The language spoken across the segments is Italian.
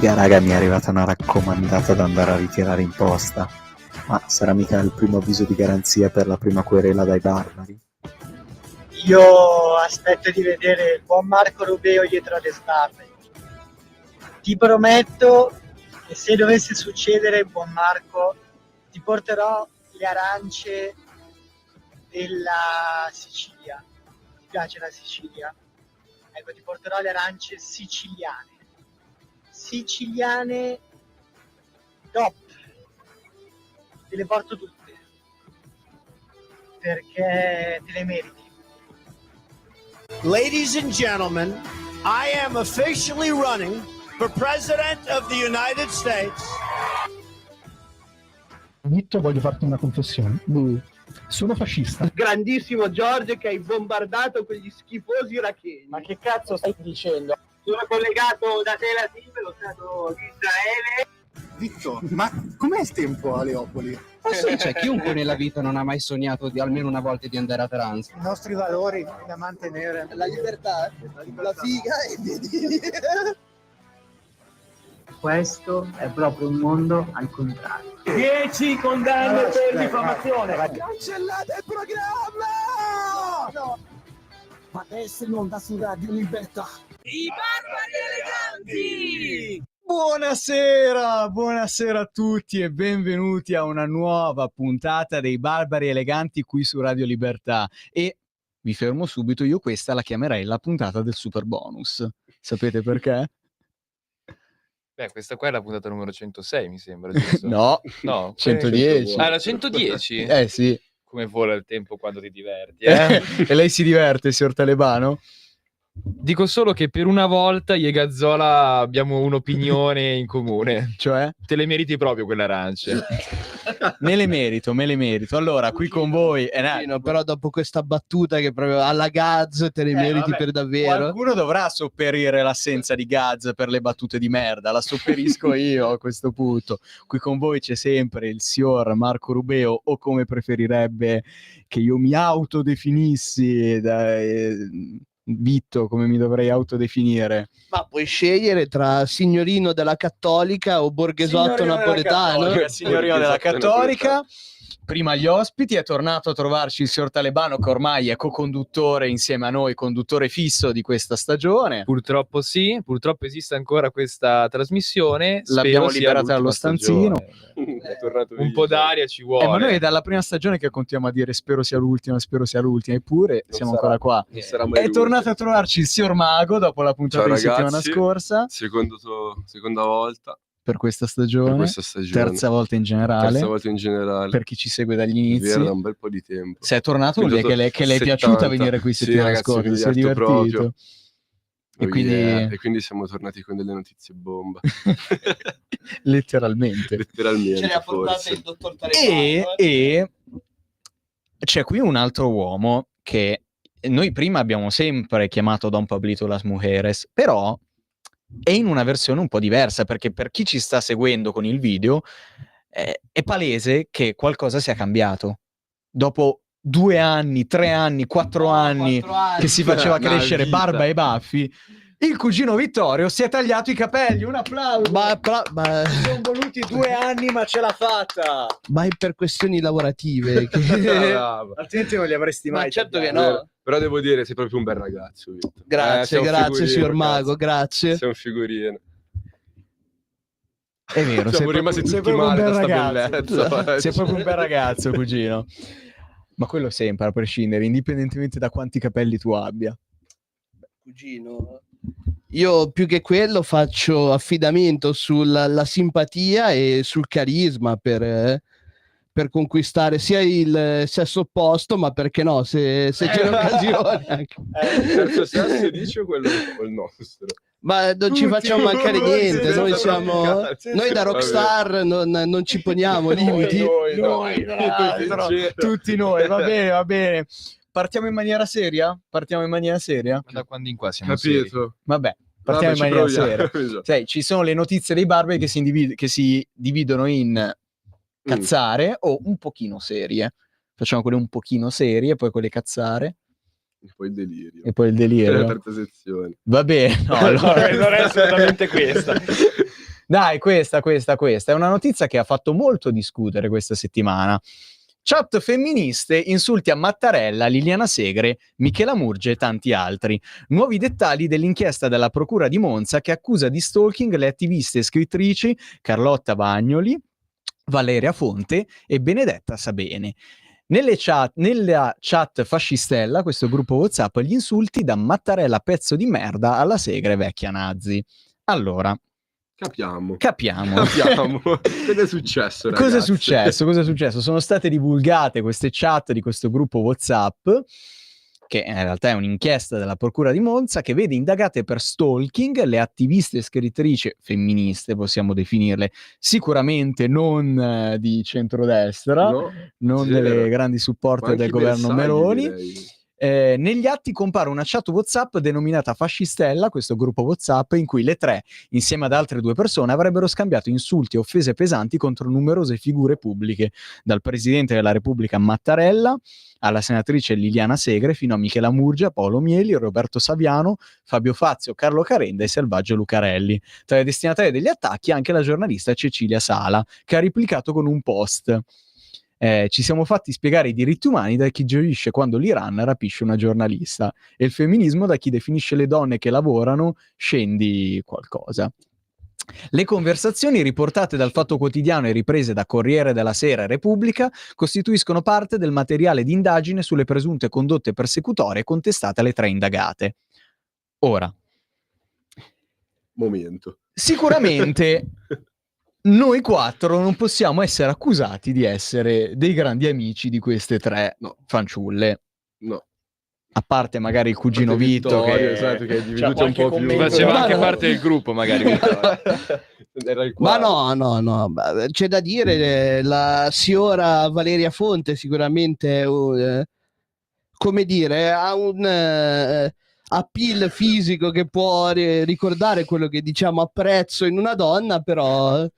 Figa, raga, mi è arrivata una raccomandata da andare a ritirare in posta. Ma sarà mica il primo avviso di garanzia per la prima querela dai barbari? Io aspetto di vedere il buon Marco Rubeo dietro alle sbarre. Ti prometto che se dovesse succedere, buon Marco, ti porterò le arance della Sicilia. Ti piace la Sicilia? Ecco, ti porterò le arance siciliane. Siciliane top. Te le porto tutte. Perché te le meriti. Ladies and gentlemen, I am officially running for President of the United States. Vitto, voglio farti una confessione. Sono fascista. Grandissimo Giorgio che hai bombardato quegli schifosi iracheni. Ma che cazzo stai dicendo? Sono collegato da Tel Aviv, lo Stato di Israele. Vitto, ma com'è il tempo a Leopoli? Sì, c'è chiunque nella vita non ha mai sognato di almeno una volta di andare a Trans. I nostri valori da mantenere. La libertà, la figa e vedi. Questo è proprio un mondo al contrario. 10 condanne per diffamazione. Cancellate il programma! No. Ma adesso non da su Radio Libertà. I barbari eleganti! Buonasera a tutti e benvenuti a una nuova puntata dei Barbari Eleganti qui su Radio Libertà. E vi fermo subito, io questa la chiamerei la puntata del super bonus. Sapete perché? Beh, questa qua è la puntata numero 106, mi sembra, giusto? No, No, 110. Ah, la 110? Sì. Come vola il tempo quando ti diverti, eh? E lei si diverte, signor Talebano? Dico solo che per una volta io e Gazzola abbiamo un'opinione in comune. Cioè? Te le meriti proprio quelle arance. Me le merito. Allora, qui con voi... Però dopo questa battuta che proprio alla Gaz te ne meriti per davvero. Qualcuno dovrà sopperire l'assenza di Gaz per le battute di merda, la sopperisco io a questo punto. Qui con voi c'è sempre il signor Marco Rubeo, o come preferirebbe che io mi autodefinissi Vitto, come mi dovrei autodefinire? Ma puoi scegliere tra signorino della Cattolica o borghesotto napoletano. Signorino della Cattolica. Prima gli ospiti, è tornato a trovarci il signor Talebano, che ormai è co-conduttore insieme a noi, conduttore fisso di questa stagione. Purtroppo sì, purtroppo esiste ancora questa trasmissione. L'abbiamo Spero sia liberata dallo l'ultima stanzino. stagione. È tornato un po' d'aria ci vuole. Ma noi è dalla prima stagione che continuiamo a dire spero sia l'ultima, eppure siamo ancora qua. È tornato a trovarci il signor Mago dopo la puntata di settimana scorsa. Seconda volta. Per questa stagione, terza volta in generale, per chi ci segue dagli inizi. Da un bel po' di tempo. Se è tornato lui che le è piaciuta venire qui settimana scorsa, si è divertito. E quindi siamo tornati con delle notizie bomba. Letteralmente. Ce le ha portate il dottor Talebano. E c'è qui un altro uomo che noi prima abbiamo sempre chiamato Don Pablito Las Mujeres, però è in una versione un po' diversa, perché per chi ci sta seguendo con il video è palese che qualcosa sia cambiato. Dopo 2 anni, 3 anni, 4 anni che si faceva crescere barba e baffi, il cugino Vittorio si è tagliato i capelli. Un applauso! Sono voluti 2 anni, ma ce l'ha fatta! Ma è per questioni lavorative. Altrimenti non li avresti mai. Ma certo che no. Però devo dire, sei proprio un bel ragazzo, Vitto. Grazie, signor Mago, grazie. Sei un figurino. È vero, siamo rimasti tutti male da sta bellezza. Sei proprio un bel ragazzo, cugino. Ma quello sempre, a prescindere, indipendentemente da quanti capelli tu abbia. Cugino, io più che quello faccio affidamento sulla simpatia e sul carisma per conquistare sia il sesso opposto, ma perché no, se c'è l'occasione anche. Il terzo sesso dici o quello o il nostro? Ma non ci facciamo mancare niente, noi da rockstar non ci poniamo limiti. Tutti noi, va bene. Partiamo in maniera seria? Da quando in qua siamo capito seri. Vabbè, partiamo in maniera seria. Sai, ci sono le notizie dei barbari che si dividono in cazzare o un pochino serie. Facciamo quelle un pochino serie, poi quelle cazzare. E poi il delirio. È la terza sezione. Va bene, no, allora non è assolutamente questa. Dai, questa è una notizia che ha fatto molto discutere questa settimana. Chat femministe, insulti a Mattarella, Liliana Segre, Michela Murge e tanti altri. Nuovi dettagli dell'inchiesta della Procura di Monza che accusa di stalking le attiviste e scrittrici Carlotta Bagnoli, Valeria Fonte e Benedetta Sabene. Nella chat fascistella, questo gruppo WhatsApp, gli insulti da Mattarella pezzo di merda alla Segre vecchia nazi. Allora, Capiamo. Cosa è successo, ragazzi? Cosa è successo? Sono state divulgate queste chat di questo gruppo WhatsApp, che in realtà è un'inchiesta della Procura di Monza che vede indagate per stalking le attiviste e scrittrici femministe, possiamo definirle, sicuramente non di centrodestra, non delle grandi supporter del governo Meloni. Direi. Negli atti compare una chat WhatsApp denominata Fascistella, questo gruppo WhatsApp, in cui le tre, insieme ad altre 2 persone, avrebbero scambiato insulti e offese pesanti contro numerose figure pubbliche, dal Presidente della Repubblica Mattarella alla senatrice Liliana Segre, fino a Michela Murgia, Paolo Mieli, Roberto Saviano, Fabio Fazio, Carlo Carenda e Selvaggio Lucarelli. Tra le destinatarie degli attacchi anche la giornalista Cecilia Sala, che ha replicato con un post. Ci siamo fatti spiegare i diritti umani da chi gioisce quando l'Iran rapisce una giornalista e il femminismo da chi definisce le donne che lavorano scendi qualcosa. Le conversazioni riportate dal Fatto Quotidiano e riprese da Corriere della Sera e Repubblica costituiscono parte del materiale di indagine sulle presunte condotte persecutorie contestate alle 3 indagate. Ora, Momento. sicuramente noi 4 non possiamo essere accusati di essere dei grandi amici di queste 3 fanciulle. No. A parte magari il cugino Vitto, che esatto, che è divenuto un po' più... Faceva anche parte del gruppo, magari. Era il Ma quarto. no, c'è da dire, la signora Valeria Fonte sicuramente, come dire, ha un appeal fisico che può ricordare quello che diciamo apprezzo in una donna, però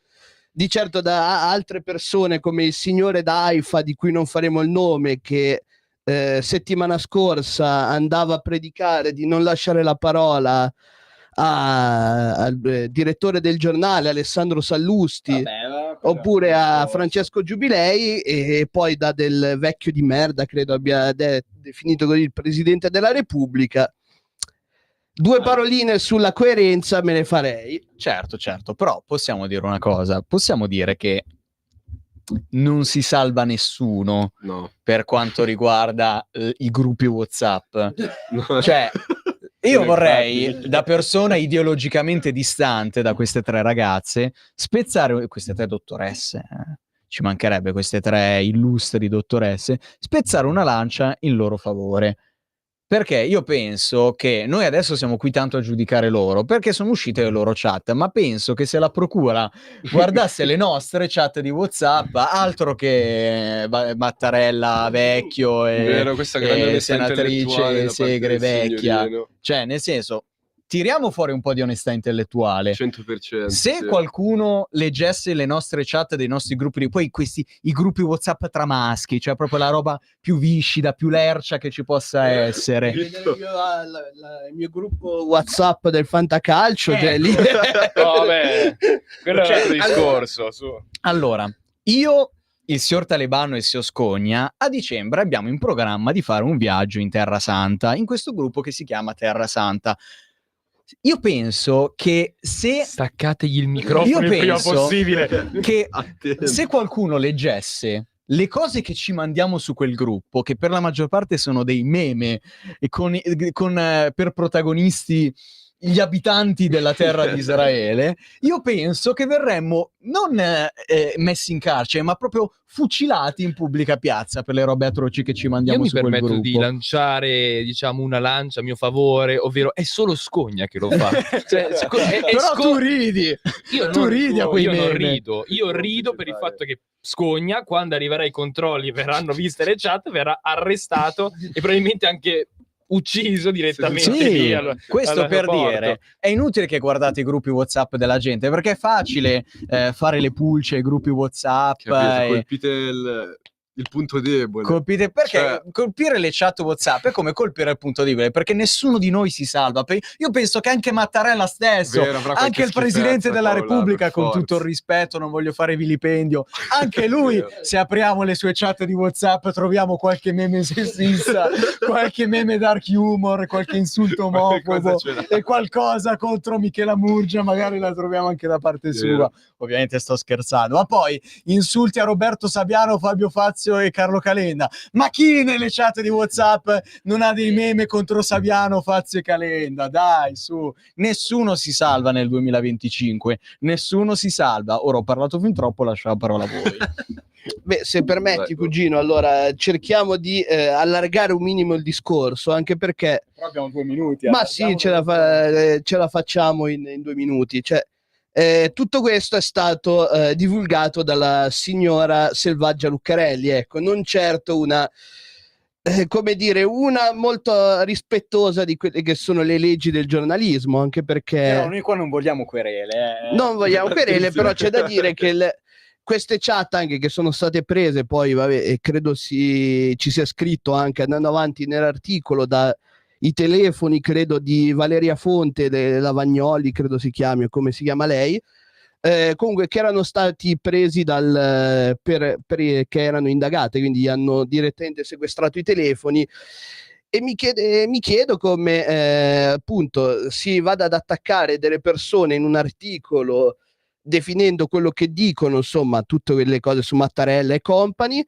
di certo da altre persone come il signore d'Aifa, di cui non faremo il nome, che settimana scorsa andava a predicare di non lasciare la parola al direttore del giornale Alessandro Sallusti, oppure a Francesco Giubilei, e poi da del vecchio di merda, credo abbia definito così il Presidente della Repubblica. 2 paroline sulla coerenza me ne farei. Certo, però possiamo dire una cosa, possiamo dire che non si salva nessuno per quanto riguarda i gruppi WhatsApp. Cioè, io vorrei, da persona ideologicamente distante da queste 3 ragazze, spezzare, queste 3 dottoresse, ci mancherebbe, queste 3 illustri dottoresse, spezzare una lancia in loro favore. Perché io penso che noi adesso siamo qui tanto a giudicare loro, perché sono uscite le loro chat, ma penso che se la procura guardasse le nostre chat di WhatsApp, altro che Mattarella vecchio e senatrice Segre vecchia, cioè nel senso, tiriamo fuori un po' di onestà intellettuale. 100%. Se qualcuno leggesse le nostre chat dei nostri gruppi, poi i gruppi WhatsApp tra maschi, cioè proprio la roba più viscida, più lercia che ci possa essere. Il mio gruppo WhatsApp del Fantacalcio, cioè lì. Vabbè, quello è un altro discorso. Allora, io, il signor Talebano e il signor Scogna, a dicembre abbiamo in programma di fare un viaggio in Terra Santa, in questo gruppo che si chiama Terra Santa. Io penso che se... Staccategli il microfono il prima possibile. Che se qualcuno leggesse le cose che ci mandiamo su quel gruppo, che per la maggior parte sono dei meme, e con per protagonisti gli abitanti della terra di Israele, io penso che verremmo non messi in carcere, ma proprio fucilati in pubblica piazza per le robe atroci che ci mandiamo su quel gruppo. Io mi permetto di lanciare, diciamo, una lancia a mio favore, ovvero è solo Scogna che lo fa. Cioè, però tu ridi. Tu ridi a quei meme. Io rido per il fatto che Scogna, quando arriverà ai controlli e verranno viste le chat, verrà arrestato e probabilmente anche ucciso direttamente. Sì, questo per dire, è inutile che guardate i gruppi WhatsApp della gente, perché è facile fare le pulce ai gruppi WhatsApp. Colpite il punto debole. Colpite perché Cioè- colpire le chat WhatsApp è come colpire il punto debole, perché nessuno di noi si salva. Io penso che anche Mattarella stesso, Vero, avrà qualche anche il Presidente schifezza, della Paola, Repubblica, per con forza. tutto il rispetto, non voglio fare vilipendio, anche lui, Vero. se apriamo le sue chat di WhatsApp, troviamo qualche meme sessista, qualche meme dark humor, qualche insulto omofobo Qualcosa ce l'ha. e qualcosa contro Michela Murgia, magari la troviamo anche da parte Vero. sua. Ovviamente sto scherzando, ma poi insulti a Roberto Saviano, Fabio Fazio e Carlo Calenda. Ma chi nelle chat di WhatsApp non ha dei meme contro Saviano, Fazio e Calenda? Dai, su, nessuno si salva nel 2025, nessuno si salva. Ora ho parlato fin troppo, lascio la parola a voi. Beh, se permetti, Vai. cugino, allora cerchiamo di allargare un minimo il discorso, anche perché Però abbiamo 2 minuti. ma sì, ce la facciamo in 2 minuti. Cioè, tutto questo è stato divulgato dalla signora Selvaggia Lucarelli, ecco, non certo una, come dire, una molto rispettosa di quelle che sono le leggi del giornalismo, anche perché Però noi qua non vogliamo querele. non vogliamo querele, però c'è da dire che queste chat anche che sono state prese poi, vabbè, e credo ci sia scritto anche andando avanti nell'articolo da i telefoni, credo, di Valeria Fonte, Lavagnoli, credo si chiami, o come si chiama lei, comunque che erano stati presi che erano indagate, quindi gli hanno direttamente sequestrato i telefoni. E mi chiedo come appunto si vada ad attaccare delle persone in un articolo definendo quello che dicono, insomma, tutte quelle cose su Mattarella e compagni,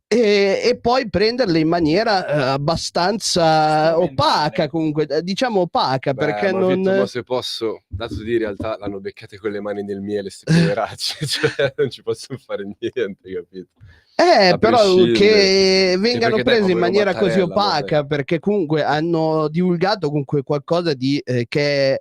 e poi prenderle in maniera abbastanza opaca, comunque diciamo opaca. Beh, perché ma non Vitto, ma se posso, dato di in realtà l'hanno beccate con le mani nel miele ste poveracce, cioè non ci possono fare niente, capito? A però prescindere. che Sì, vengano perché dai, prese in povero maniera così Mattarella, opaca, vabbè. perché comunque hanno divulgato comunque qualcosa di che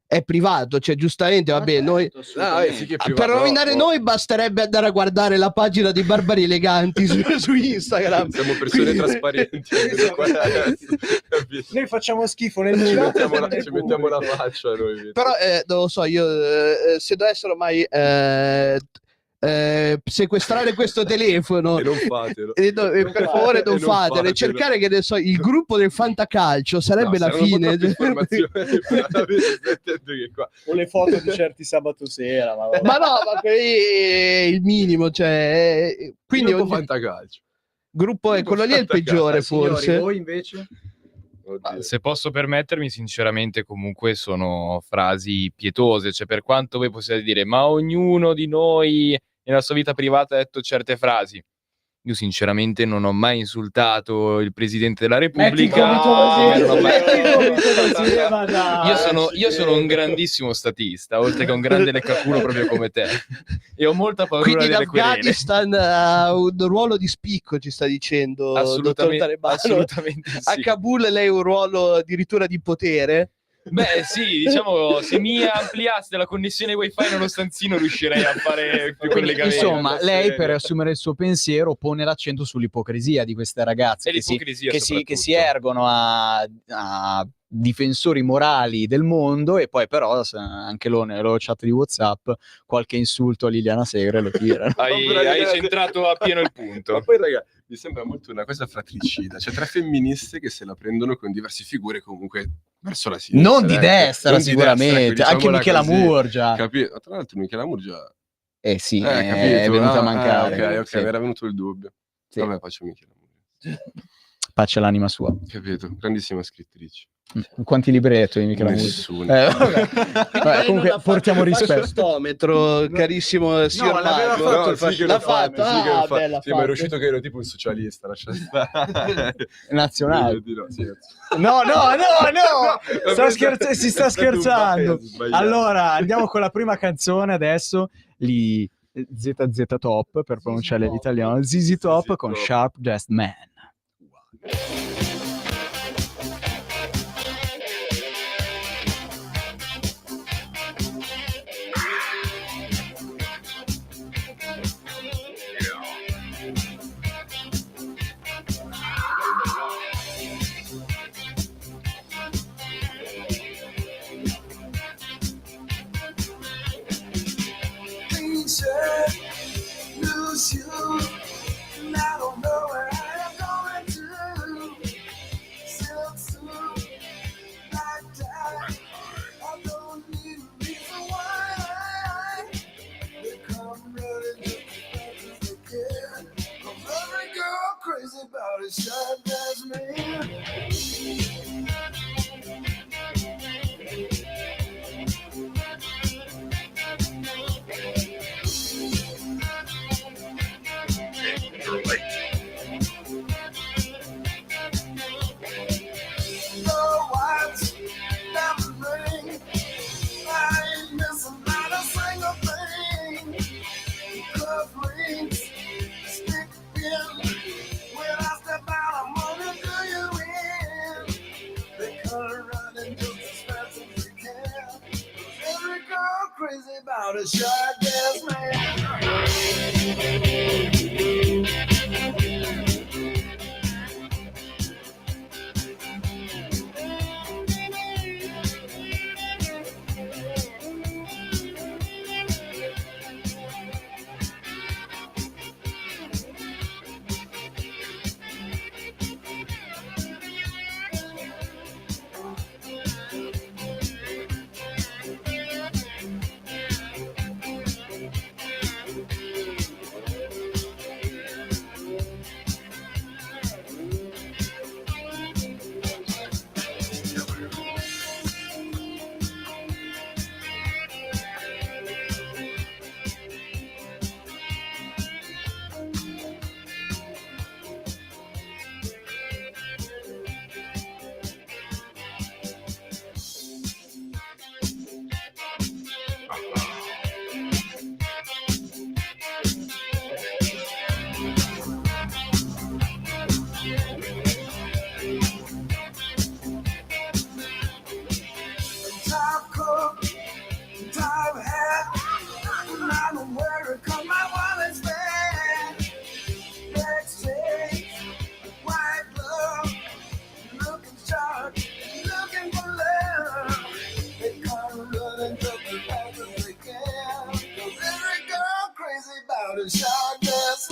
è privato, cioè giustamente, vabbè, noi Sì che è privato, per rovinare no, noi basterebbe andare a guardare la pagina di Barbari Eleganti su Instagram. siamo persone Quindi- trasparenti, almeno qua, capito? Noi facciamo schifo nel Ci giro. mettiamo la faccia noi, Vitto. Però non lo so, io se dovessero mai sequestrare questo telefono E non fatelo. per favore non fatelo, e cercare, che ne so, il gruppo del Fantacalcio sarebbe la fine. O le foto di certi sabato sera. Ma Ma no, ma è il minimo, cioè quindi Gruppo Fantacalcio. gruppo è quello lì è il peggiore, forse. Voi invece? Oddio. Se posso permettermi, sinceramente, comunque sono frasi pietose, cioè per quanto voi possiate dire, ma ognuno di noi nella sua vita privata ha detto certe frasi. Io sinceramente non ho mai insultato il Presidente della Repubblica. Non ho mai- Io sono un grandissimo statista, oltre che un grande leccaculo proprio come te. E ho molta paura Quindi delle querele. l'Afghanistan ha un ruolo di spicco, ci sta dicendo dottor Talebano. Assolutamente A sì. Kabul lei ha un ruolo addirittura di potere. Beh, sì, diciamo, se mi ampliaste la connessione wifi nello stanzino riuscirei a fare più Quindi, collegamenti. insomma, lei per assumere il suo pensiero pone l'accento sull'ipocrisia di queste ragazze E che si, l'ipocrisia che si soprattutto. ergono a difensori morali del mondo e poi però anche loro nelle loro chat di WhatsApp qualche insulto a Liliana Segre lo tirano. Hai centrato a pieno il punto. Ma poi, raga, mi sembra molto una cosa fratricida. C'è 3 femministe che se la prendono con diverse figure comunque verso la sinistra. Non di destra, Non di sicuramente. destra, anche diciamola Michela così. Murgia. Capito? Tra l'altro Michela Murgia Sì, capito? è venuta a mancare. ok, Sì. mi era venuto il dubbio. Sì. Vabbè, faccio Michela Murgia. Pace all'anima sua. Capito? Grandissima scrittrice. Quanti libri hai letto di Michela Murgia? Nessuno. Vabbè. Vabbè, comunque portiamo rispetto. Stometro, carissimo signor l'aveva Mago. fatto, sì che l'ha l'ho fatto. sì che l'ho fatto. Beh, l'ha Sì, ma è fatto. uscito che ero tipo un socialista, lascia stare. Nazionale. Sì. No, si sta È stato un scherzando. bias sbagliato. Allora, andiamo con la prima canzone adesso, gli ZZ Top, per pronunciare l'italiano, ZZ Top con Top. Sharp Dressed Man. Lose you, and I don't a shot glass man. No watch, diamond ring. I ain't missing not a single thing. Cuff rings, stick pin. When I step out, I'm gonna do you in. They come running just as fast as they can. Every girl crazy about a shot glass man. Top coat, top hat, I don't wear it 'cause my wallet's bad. Backstage, white glove, looking sharp, looking for love. They come running just as fast as they can. 'Cause every girl crazy about a shot glass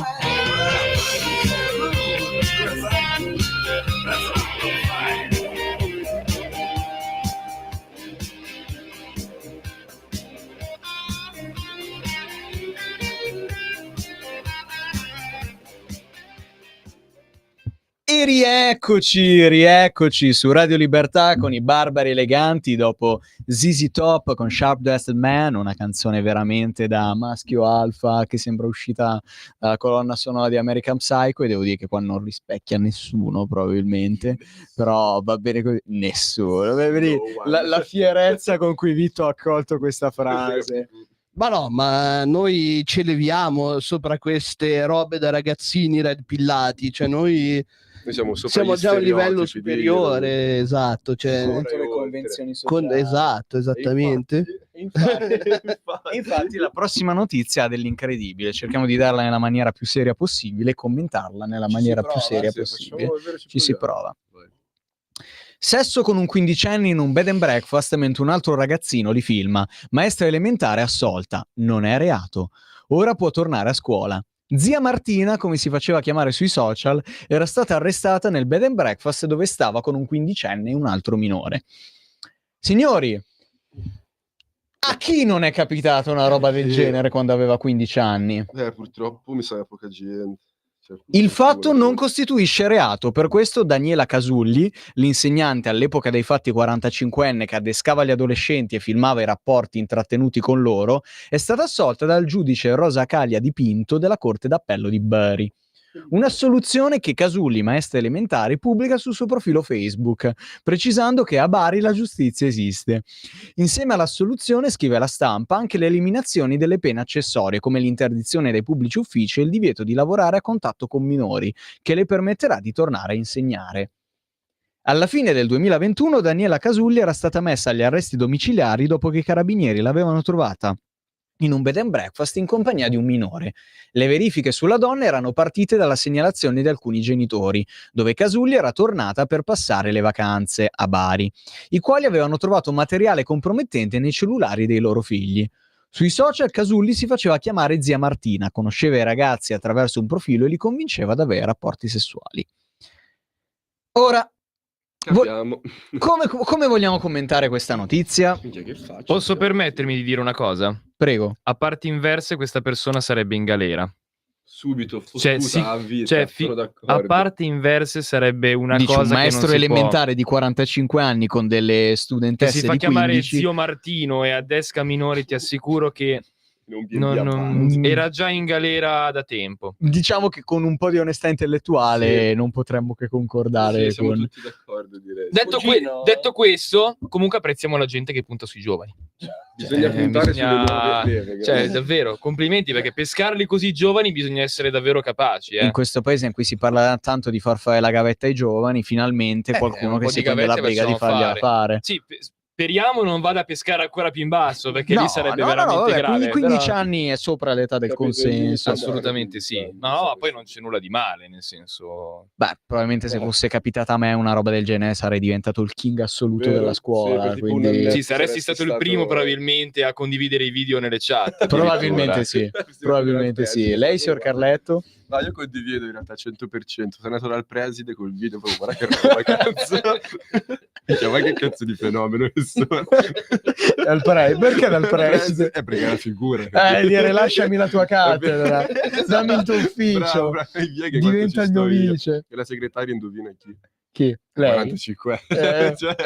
E rieccoci su Radio Libertà con i Barbari Eleganti dopo ZZ Top con Sharp Dressed Man, una canzone veramente da maschio alfa che sembra uscita dalla colonna sonora di American Psycho, e devo dire che qua non rispecchia nessuno probabilmente, però va bene così, nessuno. Vedi la fierezza con cui Vito ha accolto questa frase. Ma no, ma noi ci eleviamo sopra queste robe da ragazzini red pillati, cioè noi siamo sopra siamo gli già a un livello stereotipi superiore, esatto, cioè, Contro le convenzioni sociali. esatto, esattamente. Infatti la prossima notizia ha dell'incredibile, cerchiamo di darla nella maniera più seria possibile e commentarla nella maniera più seria possibile. Ci si prova. Sesso con un quindicenne in un bed and breakfast mentre un altro ragazzino li filma. Maestra elementare assolta. Non è reato. Ora può tornare a scuola. Zia Martina, come si faceva chiamare sui social, era stata arrestata nel bed and breakfast dove stava con un quindicenne e un altro minore. Signori, a chi non è capitata una roba del genere quando aveva 15 anni? Purtroppo mi sa poca gente. Il fatto non costituisce reato, per questo Daniela Casulli, l'insegnante all'epoca dei fatti 45enne che adescava gli adolescenti e filmava i rapporti intrattenuti con loro, è stata assolta dal giudice Rosa Calia Di Pinto della Corte d'Appello di Bari. Un'assoluzione che Casulli, maestra elementare, pubblica sul suo profilo Facebook, precisando che a Bari la giustizia esiste. Insieme all'assoluzione, scrive La Stampa, anche le eliminazioni delle pene accessorie, come l'interdizione dai pubblici uffici e il divieto di lavorare a contatto con minori, che le permetterà di tornare a insegnare. Alla fine del 2021 Daniela Casulli era stata messa agli arresti domiciliari dopo che i carabinieri l'avevano trovata in un bed and breakfast in compagnia di un minore. Le verifiche sulla donna erano partite dalla segnalazione di alcuni genitori, dove Casulli era tornata per passare le vacanze a Bari, i quali avevano trovato materiale compromettente nei cellulari dei loro figli. Sui social Casulli si faceva chiamare zia Martina, conosceva i ragazzi attraverso un profilo e li convinceva ad avere rapporti sessuali. Ora, come vogliamo commentare questa notizia? Posso permettermi di dire una cosa? Prego. A parti inverse questa persona sarebbe in galera. subito Cioè, fottuta a vita, cioè, sono a d'accordo. parte inverse sarebbe una Dici, un cosa che maestro non si elementare di 45 anni con delle può, che studentesse si fa di chiamare 15. zio Martino e a desca minori, ti assicuro che Non B&B a Bari. era già in galera da tempo. Diciamo che con un po' di onestà intellettuale non potremmo che concordare Sì, siamo con... tutti d'accordo, direi. Detto questo, comunque apprezziamo la gente che punta sui giovani. Bisogna puntare bisogna- sulle nuove leve, Cioè, ragazzi. davvero, complimenti, perché pescarli così giovani bisogna essere davvero capaci. In questo paese in cui si parla tanto di far fare la gavetta ai giovani, finalmente qualcuno un che po' si di prende la gavette briga di facciamo fargliela fare. Sì, speriamo non vada a pescare ancora più in basso, perché No, lì sarebbe no, veramente vabbè, grave. 15 però- anni è sopra l'età del Capito, consenso. Assolutamente sì. No, ma poi non c'è nulla di male, nel senso... Beh, probabilmente se fosse capitata a me una roba del genere sarei diventato il king assoluto Vero? della scuola. Sì, tipo un quindi... annetto Sì, saresti stato il primo probabilmente a condividere i video nelle chat. Probabilmente addirittura. sì, probabilmente sì. Lei, signor Carletto? No, io condivido in realtà al 100%. Sono andato dal preside col video, proprio guarda che roba, cazzo. Minchia, ma che cazzo di fenomeno che sono. Perché dal preside? Perché è una figura. Dire lasciami la tua cattedra, dammi il tuo ufficio, Bravo, bravo. E via che diventa il quanto mio ci sto io. vice. E la segretaria indovina chi? Chi? Lei? 45. Cioè...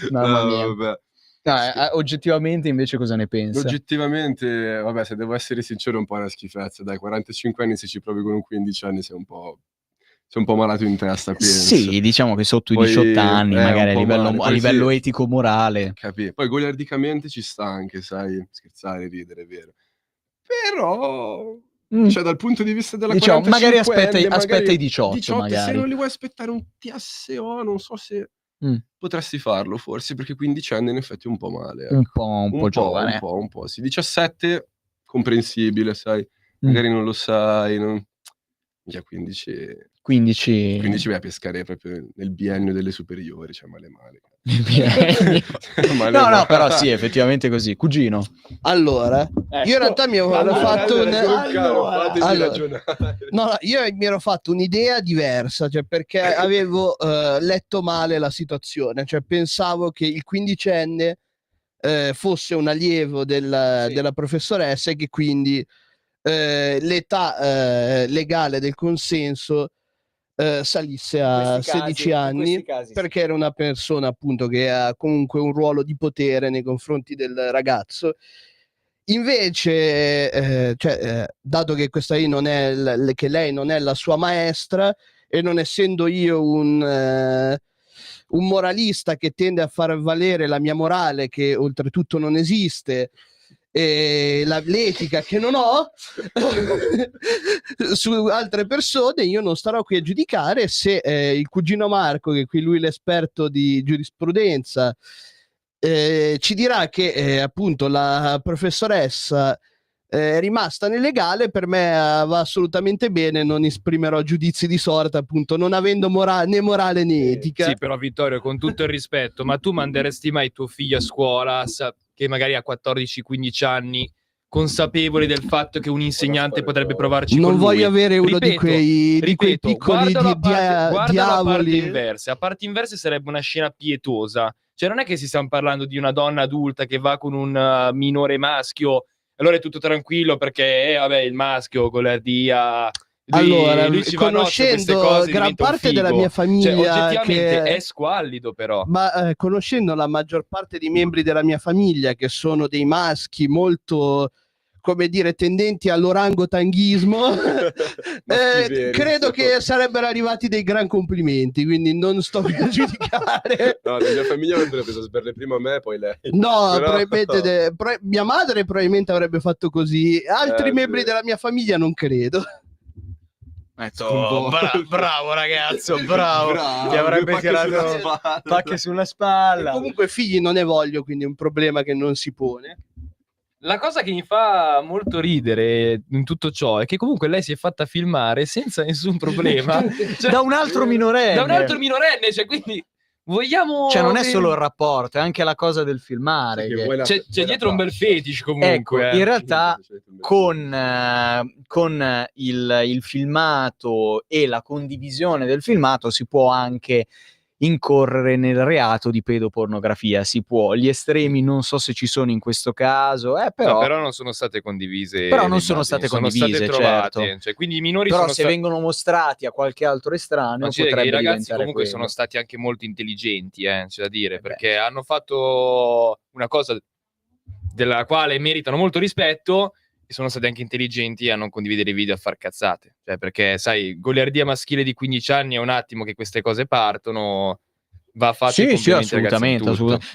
Mamma No, mia. vabbè. No, oggettivamente invece cosa ne pensa? Oggettivamente, vabbè, se devo essere sincero, è un po' una schifezza. Dai, 45 anni, se ci provi con un 15 anni, sei un po' malato in testa, penso. Sì, diciamo che sotto i Poi, 18 anni, magari un po' male. a Poi livello sì, etico-morale. capì. Poi goliardicamente ci sta anche, sai, scherzare, ridere, è vero. Però, cioè, dal punto di vista della Diciamo, 45enne, magari aspetta i 18, 18, se magari. non li vuoi aspettare un TSO, non so se potresti farlo, forse, perché 15 anni in effetti è un po' male. Ecco. Un po' giovane. Un po', sì. 17, comprensibile, sai. Magari non lo sai, non... Già 15 vai a pescare proprio nel biennio delle superiori, cioè male. No, però sì, effettivamente così. Cugino. Allora, io in realtà mi ero fatto io mi ero fatto un'idea diversa, cioè perché avevo letto male la situazione, cioè pensavo che il quindicenne fosse un allievo della professoressa e che quindi l'età legale del consenso salisse a 16 anni, perché era una persona appunto che ha comunque un ruolo di potere nei confronti del ragazzo. Invece, dato che questa lì non è che lei non è la sua maestra, e non essendo io un moralista che tende a far valere la mia morale, che oltretutto non esiste, e l'etica che non ho su altre persone, io non starò qui a giudicare se il cugino Marco, che qui lui è l'esperto di giurisprudenza, ci dirà che appunto la professoressa è rimasta nel legale. Per me va assolutamente bene, non esprimerò giudizi di sorta, appunto non avendo né morale né etica. Sì, però Vittorio, con tutto il rispetto, ma tu manderesti mai tuo figlio a scuola che magari ha 14-15 anni, consapevoli del fatto che un insegnante potrebbe provarci non con lui? voglio avere uno di quei piccoli guarda la parte diavoli. inverse. A parte inverse sarebbe una scena pietosa. Cioè non è che si stiamo parlando di una donna adulta che va con un minore maschio, allora è tutto tranquillo perché vabbè, il maschio goliardia. Allora, lui ci va conoscendo cose, gran diventa un parte della figo. mia famiglia, cioè, oggettivamente che è squallido, però. Ma conoscendo la maggior parte dei membri della mia famiglia, che sono dei maschi molto, come dire, tendenti all'orangotanghismo, credo che sarebbero arrivati dei gran complimenti, quindi non sto qui a giudicare. No, la mia famiglia avrebbe preso a sberle prima me, poi lei. No, Però... probabilmente mia madre probabilmente avrebbe fatto così, altri membri della mia famiglia non credo. Bravo ragazzo, bravo. Ti avrebbe tirato pacche sulla spalla. E comunque figli non ne voglio, quindi è un problema che non si pone. La cosa che mi fa molto ridere in tutto ciò è che comunque lei si è fatta filmare senza nessun problema. Cioè, da un altro minorenne. Cioè quindi vogliamo... Cioè non è solo il rapporto, è anche la cosa del filmare. C'è dietro un bel fetish comunque. Ecco, in realtà con il filmato e la condivisione del filmato si può anche incorrere nel reato di pedopornografia. Si può, gli estremi non so se ci sono in questo caso, però... No, però non sono state condivise. Però non sono state condivise, sono state trovate. certo. Cioè, quindi i minori però sono se vengono mostrati a qualche altro estraneo che i potrebbe ragazzi diventare comunque quello. sono stati anche molto intelligenti, c'è da dire, perché hanno fatto una cosa della quale meritano molto rispetto e sono stati anche intelligenti a non condividere i video a far cazzate. Cioè, perché sai, goliardia maschile di 15 anni è un attimo che queste cose partono, va fatto. Sì, assolutamente.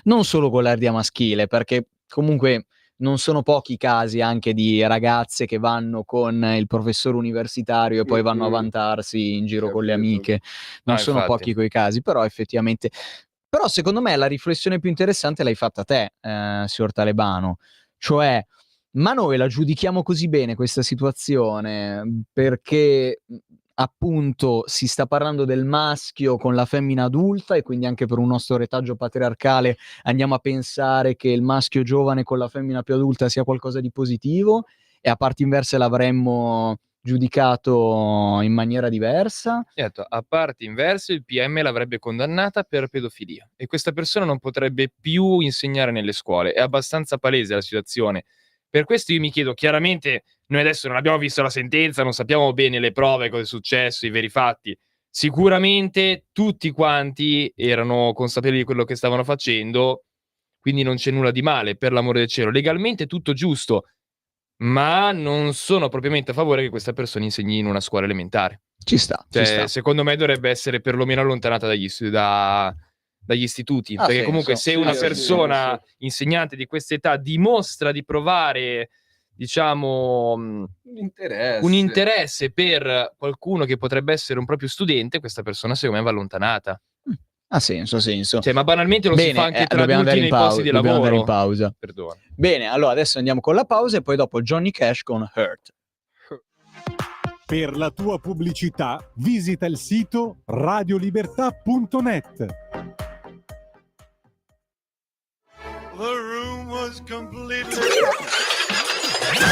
Non solo goliardia maschile, perché comunque non sono pochi casi anche di ragazze che vanno con il professore universitario e poi vanno a vantarsi in giro con le amiche. Non sono infatti. pochi quei casi, però effettivamente... Però secondo me la riflessione più interessante l'hai fatta te, signor Talebano. Cioè, ma noi la giudichiamo così bene questa situazione perché appunto si sta parlando del maschio con la femmina adulta e quindi anche per un nostro retaggio patriarcale andiamo a pensare che il maschio giovane con la femmina più adulta sia qualcosa di positivo e a parti inverse l'avremmo giudicato in maniera diversa. Certo, a parti inverse il PM l'avrebbe condannata per pedofilia e questa persona non potrebbe più insegnare nelle scuole. È abbastanza palese la situazione. Per questo io mi chiedo, chiaramente noi adesso non abbiamo visto la sentenza, non sappiamo bene le prove, cosa è successo, i veri fatti. Sicuramente tutti quanti erano consapevoli di quello che stavano facendo, quindi non c'è nulla di male, per l'amore del cielo. Legalmente tutto giusto, ma non sono propriamente a favore che questa persona insegni in una scuola elementare. Ci sta, cioè, ci sta. secondo me dovrebbe essere perlomeno allontanata dagli istituti, perché comunque se una persona insegnante di questa età dimostra di provare, diciamo, un interesse per qualcuno che potrebbe essere un proprio studente, questa persona secondo me va allontanata. Ha senso. Cioè, ma banalmente lo si fa anche tra dobbiamo adulti nei posti di lavoro. andare in pausa. Perdona. Bene, allora adesso andiamo con la pausa e poi dopo Johnny Cash con Hurt. Per la tua pubblicità visita il sito radiolibertà.net.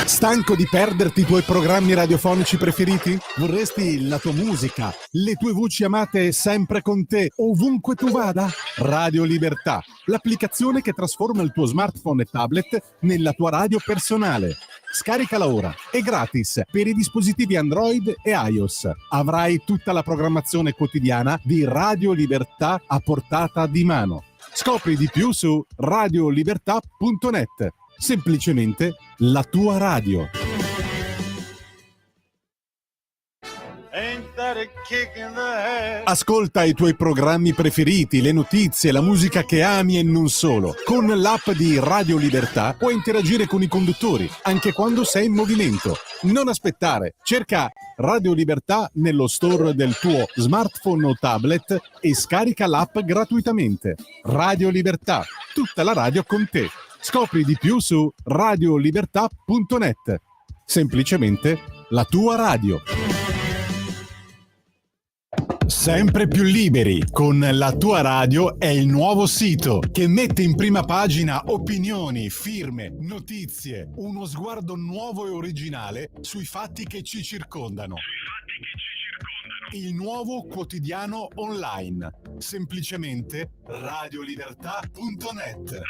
Stanco di perderti i tuoi programmi radiofonici preferiti? Vorresti la tua musica, le tue voci amate sempre con te, ovunque tu vada? Radio Libertà, l'applicazione che trasforma il tuo smartphone e tablet nella tua radio personale. Scaricala ora, è gratis per i dispositivi Android e iOS. Avrai tutta la programmazione quotidiana di Radio Libertà a portata di mano. Scopri di più su radiolibertà.net. Semplicemente la tua radio. Ascolta i tuoi programmi preferiti, le notizie, la musica che ami e non solo. Con l'app di Radio Libertà puoi interagire con i conduttori, anche quando sei in movimento. Non aspettare, cerca Radio Libertà nello store del tuo smartphone o tablet e scarica l'app gratuitamente. Radio Libertà, tutta la radio con te. Scopri di più su radiolibertà.net. Semplicemente la tua radio. Sempre più liberi con La Tua Radio è il nuovo sito che mette in prima pagina opinioni, firme, notizie, uno sguardo nuovo e originale sui fatti che ci circondano. Il nuovo quotidiano online. Semplicemente radiolibertà.net.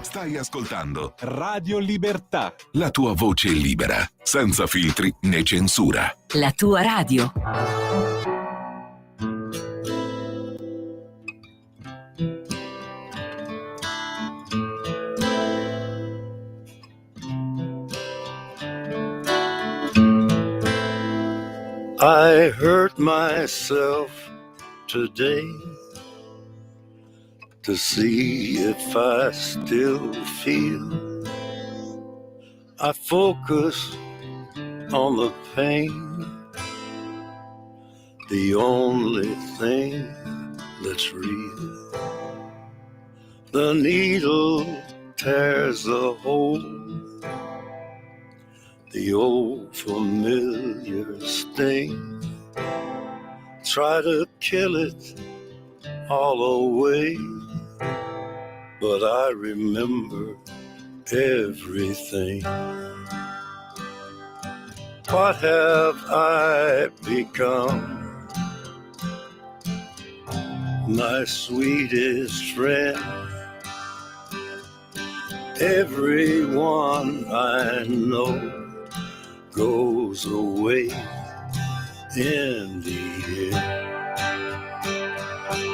Stai ascoltando Radio Libertà. la tua voce libera, senza filtri né censura. La tua radio. I hurt myself today to see if I still feel. I focus on the pain, the only thing that's real. The needle tears the hole, the old familiar sting. Try to kill it all away, but I remember everything. What have I become? My sweetest friend, everyone I know goes away in the end,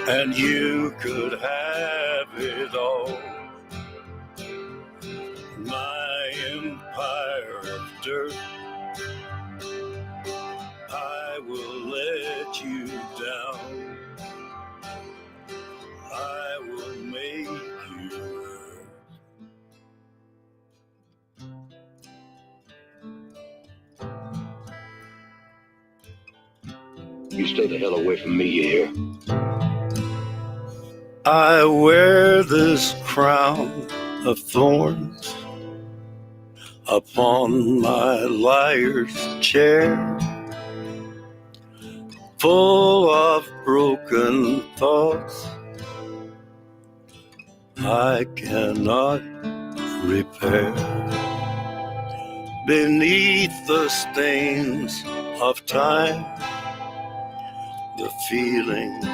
and you could have it all. My empire of dirt, I will let you down. I will make you hurt. You stay the hell away from me, you hear? I wear this crown of thorns upon my liar's chair, full of broken thoughts I cannot repair. Beneath the stains of time, the feelings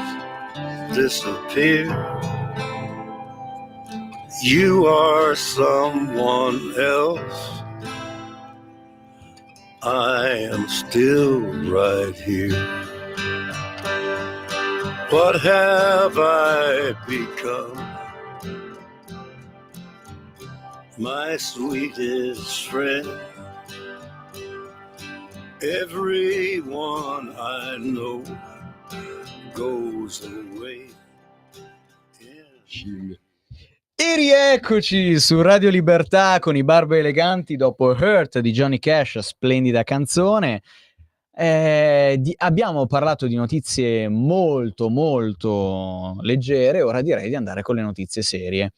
disappear. You are someone else. I am still right here. What have I become? My sweetest friend, everyone I know goes away. E rieccoci su Radio Libertà con i Barbe Eleganti dopo Hurt di Johnny Cash, splendida canzone. Abbiamo parlato di notizie molto molto leggere, ora direi di andare con le notizie serie.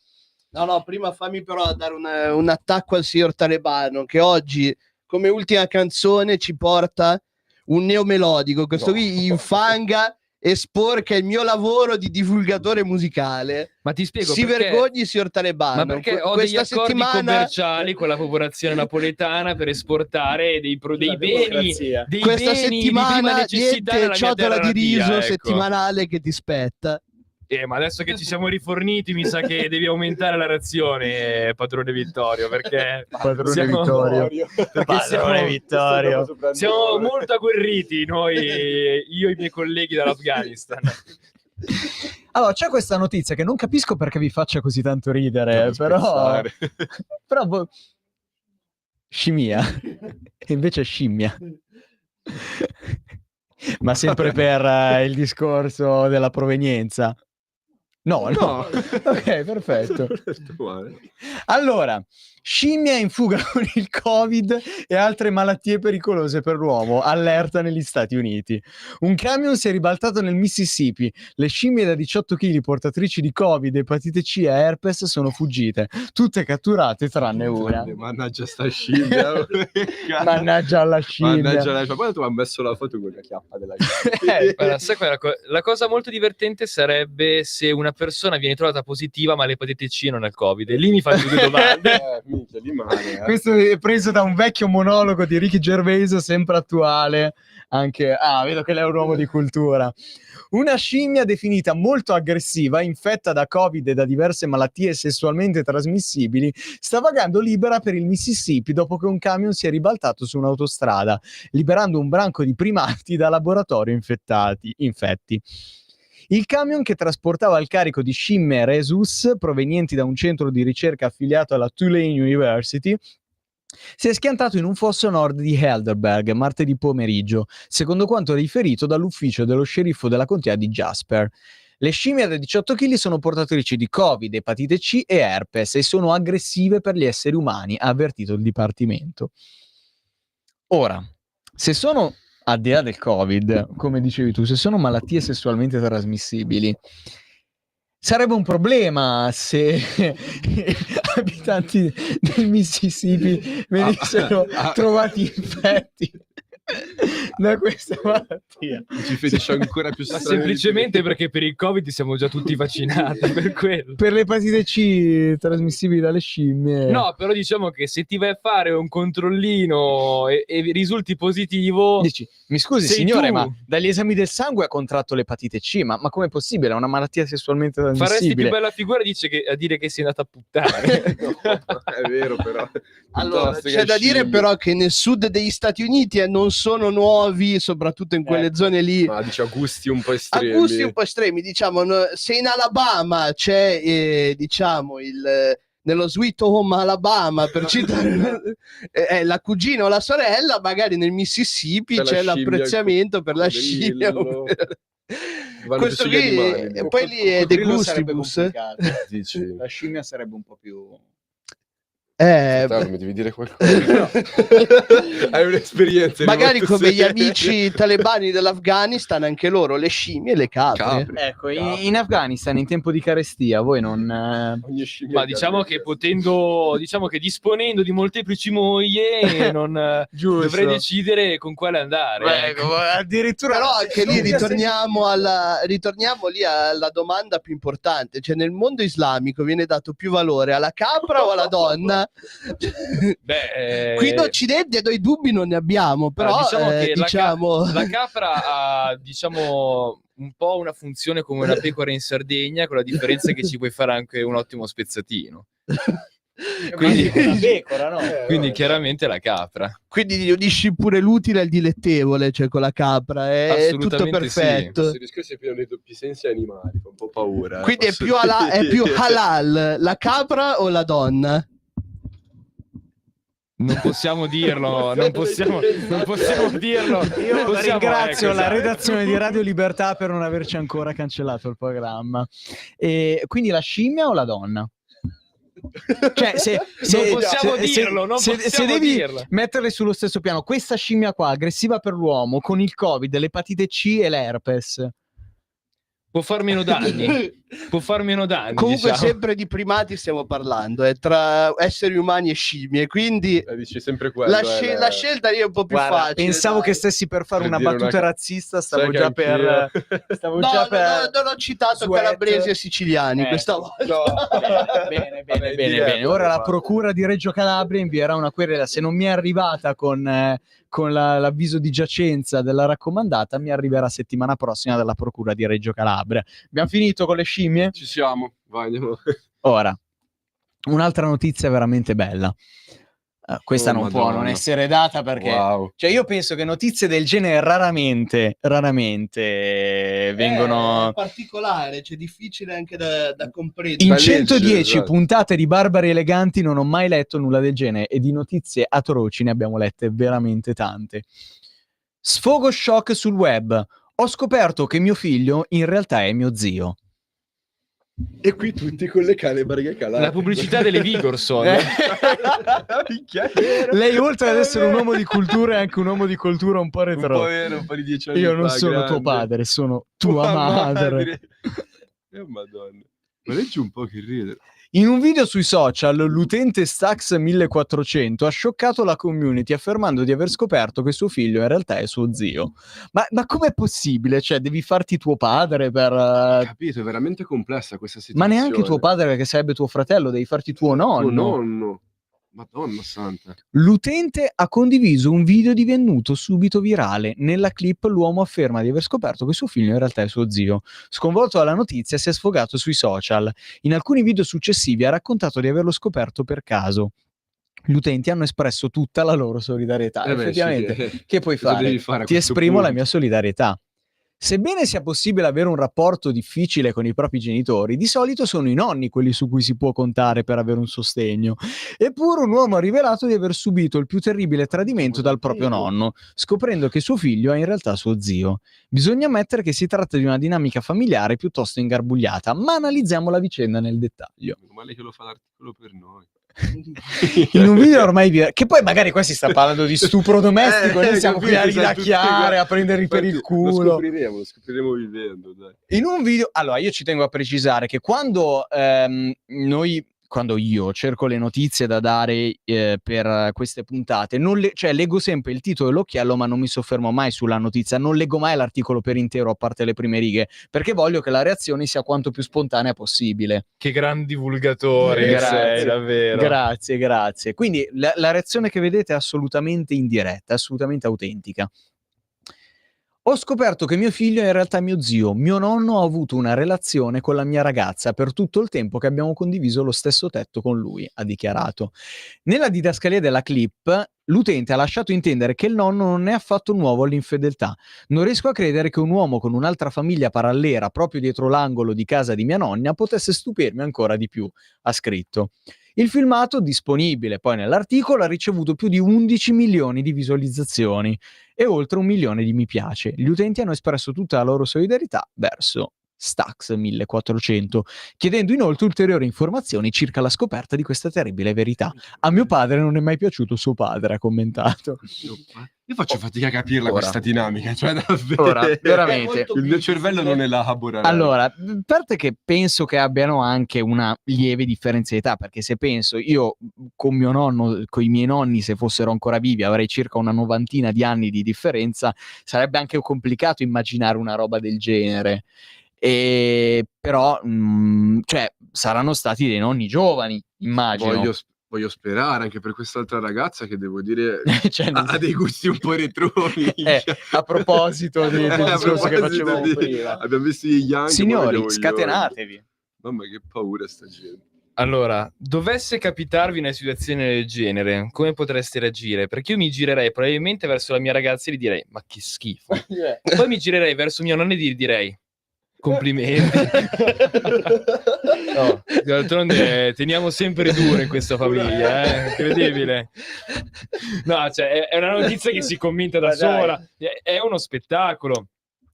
No, prima fammi però dare un attacco al signor Talebano, che oggi, come ultima canzone, ci porta un neomelodico. Questo qui infanga e sporca il mio lavoro di divulgatore musicale. Ma ti spiego si perché... vergogni, signor Talebano. Ma perché ho degli accordi commerciali con la popolazione napoletana per esportare dei beni, questa beni settimana di prima necessità niente nella mia ciotola terra di riso natia, ecco. settimanale che ti spetta. Ma adesso che ci siamo riforniti mi sa che devi aumentare la razione, padrone Vittorio, perché siamo molto agguerriti noi, io e i miei colleghi dall'Afghanistan. Allora, c'è questa notizia che non capisco perché vi faccia così tanto ridere, però scimmia, e invece è scimmia. Ma sempre per il discorso della provenienza. No. Ok, perfetto. Allora, scimmia in fuga con il Covid e altre malattie pericolose per l'uomo, allerta negli Stati Uniti. Un camion si è ribaltato nel Mississippi. Le scimmie da 18 kg portatrici di Covid, epatite C e herpes sono fuggite, tutte catturate tranne una. Mannaggia sta scimmia. Mannaggia alla scimmia. Poi tu hai messo la foto con la chiappa della scimmia. Guarda, sai la cosa molto divertente sarebbe se una persona viene trovata positiva ma l'epatite C non è il Covid, e lì mi faccio due domande. Minchia, di male, Questo è preso da un vecchio monologo di Ricky Gervais, sempre attuale. Anche vedo che lei è un uomo di cultura. Una scimmia definita molto aggressiva, infetta da Covid e da diverse malattie sessualmente trasmissibili, sta vagando libera per il Mississippi dopo che un camion si è ribaltato su un'autostrada, liberando un branco di primati da laboratorio infetti. Il camion, che trasportava il carico di scimmie rhesus provenienti da un centro di ricerca affiliato alla Tulane University, si è schiantato in un fosso a nord di Heidelberg martedì pomeriggio, secondo quanto riferito dall'ufficio dello sceriffo della contea di Jasper. Le scimmie da 18 kg sono portatrici di Covid, epatite C e herpes e sono aggressive per gli esseri umani, ha avvertito il dipartimento. Ora, se sono, al di là del Covid, come dicevi tu, se sono malattie sessualmente trasmissibili, sarebbe un problema se abitanti del Mississippi venissero trovati infetti. da questa malattia. Ci fetisce ancora più Ma strani. semplicemente perché per il Covid siamo già tutti vaccinati, per quello. Per l'epatite C trasmissibili dalle scimmie. No, però diciamo che se ti vai a fare un controllino e risulti positivo... Dici, mi scusi sei signore, tu. ma dagli esami del sangue ha contratto l'epatite C, ma com'è possibile? È una malattia sessualmente Faresti più trasmissibile. bella figura a dire che sei andata a puttane. No, è vero però. Allora, Piuttosto c'è che da dire scimmie. però che nel sud degli Stati Uniti non sono nuovi, soprattutto in quelle zone lì. Ma dice a gusti un po' A estremi. gusti un po' estremi, diciamo, se in Alabama c'è, diciamo, nello Sweet Home Alabama, per citare la cugina o la sorella, magari nel Mississippi Per la c'è scimmia, l'apprezzamento per la coccodrillo. scimmia. o per- Vanno Questo tutti gli qui, animali. e poi lì è De Coccodrillo sarebbe Gustibus. complicato. Dici, La scimmia sarebbe un po' più... Dai, mi devi dire qualcosa. Hai un'esperienza. magari molto come gli seria. amici talebani dell'Afghanistan, anche loro, le scimmie e le capre. Ecco, in Afghanistan in tempo di carestia voi non... Ogni scimmia Ma diciamo che disponendo di molteplici mogli, non Giusto. dovrei decidere con quale andare. Ecco, addirittura... Però anche lì ritorniamo lì alla domanda più importante, cioè nel mondo islamico viene dato più valore alla capra o alla donna? Beh, Qui in Occidente noi dubbi non ne abbiamo, però diciamo che diciamo... la capra ha, diciamo, un po' una funzione come una pecora in Sardegna, con la differenza che ci puoi fare anche un ottimo spezzatino. Quindi, una pecora, no? quindi chiaramente la capra. Quindi unisci pure l'utile al dilettevole, cioè con la capra, è tutto Assolutamente sì. perfetto. Questo discorso è pieno dei doppi sensi animali, fa un po' paura. Quindi è posso più, è più dire. halal la capra o la donna? Non possiamo dirlo, non possiamo dirlo. Io Possiamo, ringrazio ecco, la esatto. redazione di Radio Libertà per non averci ancora cancellato il programma. E quindi la scimmia o la donna? Cioè, Non possiamo dirlo, non se possiamo devi dirlo. metterle sullo stesso piano, questa scimmia qua, aggressiva per l'uomo, con il Covid, l'epatite C e l'herpes, Può far meno danni. Può far meno danni. Comunque diciamo. sempre di primati stiamo parlando, tra esseri umani e scimmie, quindi Dici sempre quello. la scelta lì è un po' più Guarda, facile. pensavo dai. che stessi per fare Per una dire battuta una- razzista, stavo Sai che già per... anch'io. Stavo No, già per... non ho citato Sweat. calabresi e siciliani questa volta. No. Bene, Vabbè, bene, direi, bene. Ora la guarda. procura di Reggio Calabria invierà una querela. Se non mi è arrivata con l'avviso di giacenza della raccomandata, mi arriverà settimana prossima dalla procura di Reggio Calabria. Abbiamo finito con le scimmie? Ci siamo, vai andiamo. Ora, un'altra notizia veramente bella. Questa Oh, non può Madonna. non essere data perché... Wow. Cioè io penso che notizie del genere raramente vengono... È particolare, cioè difficile anche da comprendere. In Da leggere, 110 esatto. puntate di Barbari Eleganti non ho mai letto nulla del genere e di notizie atroci ne abbiamo lette veramente tante. Sfogo shock sul web. Ho scoperto che mio figlio in realtà è mio zio. E qui tutti con le calebre calate. La pubblicità delle Vigorson. Minchia, è vero. Lei oltre ad È essere un vero. uomo di cultura è anche un uomo di cultura un po' Un retro. po' vero, un po' di 10 anni Io non fa, sono grande. tuo padre, sono tua madre. Madonna. Ma leggi un po' che ride. In un video sui social, l'utente Stax1400 ha scioccato la community affermando di aver scoperto che suo figlio in realtà è suo zio. Ma com'è possibile? Cioè, devi farti tuo padre per... Capito, è veramente complessa questa Ma situazione. neanche tuo padre, perché sarebbe tuo fratello, devi farti tuo nonno. Tuo nonno. Madonna santa. L'utente ha condiviso un video divenuto subito virale. Nella clip l'uomo afferma di aver scoperto che suo figlio in realtà è suo zio. Sconvolto dalla notizia si è sfogato sui social. In alcuni video successivi ha raccontato di averlo scoperto per caso. Gli utenti hanno espresso tutta la loro solidarietà. Beh, Effettivamente, sì, che puoi cosa fare? devi fare a Ti questo esprimo la punto? mia solidarietà. Sebbene sia possibile avere un rapporto difficile con i propri genitori, di solito sono i nonni quelli su cui si può contare per avere un sostegno. Eppure un uomo ha rivelato di aver subito il più terribile tradimento dal proprio nonno, scoprendo che suo figlio è in realtà suo zio. Bisogna ammettere che si tratta di una dinamica familiare piuttosto ingarbugliata, ma analizziamo la vicenda nel dettaglio. Meno male che lo fa l'articolo per noi. In un video ormai che poi magari qua si sta parlando di stupro domestico, noi siamo qui a capito, ridacchiare, a prenderli per il Infatti, culo. Lo scopriremo vivendo, dai. In un video, allora io ci tengo a precisare che quando noi quando io cerco le notizie da dare per queste puntate, cioè leggo sempre il titolo e l'occhiello, ma non mi soffermo mai sulla notizia, non leggo mai l'articolo per intero a parte le prime righe, perché voglio che la reazione sia quanto più spontanea possibile. Che gran divulgatore che sei, davvero. Grazie. Quindi la reazione che vedete è assolutamente indiretta, assolutamente autentica. Ho scoperto che mio figlio è in realtà mio zio. Mio nonno ha avuto una relazione con la mia ragazza per tutto il tempo che abbiamo condiviso lo stesso tetto con lui, ha dichiarato. Nella didascalia della clip, l'utente ha lasciato intendere che il nonno non è affatto nuovo all'infedeltà. Non riesco a credere che un uomo con un'altra famiglia parallela proprio dietro l'angolo di casa di mia nonna potesse stupirmi ancora di più, ha scritto. Il filmato, disponibile poi nell'articolo, ha ricevuto più di 11 milioni di visualizzazioni e oltre 1 milione di mi piace. Gli utenti hanno espresso tutta la loro solidarietà verso Stax1400, chiedendo inoltre ulteriori informazioni circa la scoperta di questa terribile verità. A mio padre non è mai piaciuto suo padre, ha commentato. Io faccio fatica a capirla questa dinamica, cioè davvero. Ora, veramente. Il mio cervello non elabora. Allora, a parte che penso che abbiano anche una lieve differenza di età, perché se penso, io con mio nonno, con i miei nonni, se fossero ancora vivi, avrei circa una 90 di anni di differenza, sarebbe anche complicato immaginare una roba del genere. Però, cioè, saranno stati dei nonni giovani, immagino. Voglio sperare anche per quest'altra ragazza che devo dire cioè, ha dei gusti un po' retroni. A proposito del discorso che facevamo prima. Abbiamo visto gli Young. Signori, scatenatevi. Mamma che paura sta gente. Allora, dovesse capitarvi una situazione del genere, come potreste reagire? Perché io mi girerei probabilmente verso la mia ragazza e gli direi, ma che schifo. Poi mi girerei verso mio nonno e gli direi, complimenti. No, d'altronde teniamo sempre duro in questa famiglia, incredibile. No, cioè è una notizia che si commenta da sola, è uno spettacolo.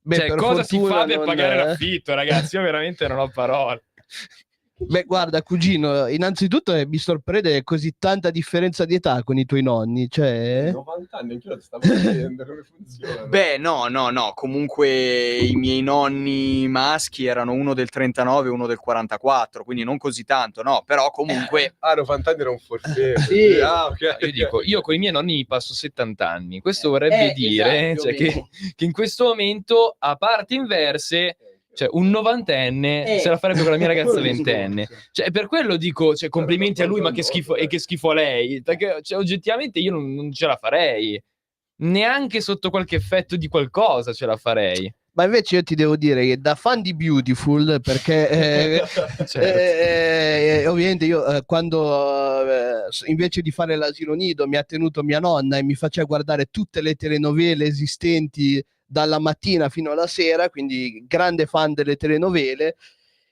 Beh, cioè, cosa si fa per non... pagare l'affitto, ragazzi? Io veramente non ho parole. Beh, guarda, cugino, innanzitutto mi sorprende così tanta differenza di età con i tuoi nonni, cioè... 90 anni, anch'io la stavo vedendo, come funziona? Beh, no, comunque i miei nonni maschi erano uno del 39 e uno del 44, quindi non così tanto, no, però comunque... 90 anni era un forfè. Sì. Okay. Io dico, io con i miei nonni mi passo 70 anni, questo vorrebbe dire esatto, cioè, che in questo momento, a parti inverse... Cioè, un 90enne se la farebbe con la mia ragazza 20enne. Cioè, per quello dico, cioè, complimenti a lui, ma che schifo, e che schifo a lei. Perché, cioè, oggettivamente io non ce la farei. Neanche sotto qualche effetto di qualcosa ce la farei. Ma invece io ti devo dire che da fan di Beautiful, perché ovviamente io quando invece di fare l'asilo nido mi ha tenuto mia nonna e mi faceva guardare tutte le telenovele esistenti dalla mattina fino alla sera, quindi grande fan delle telenovele,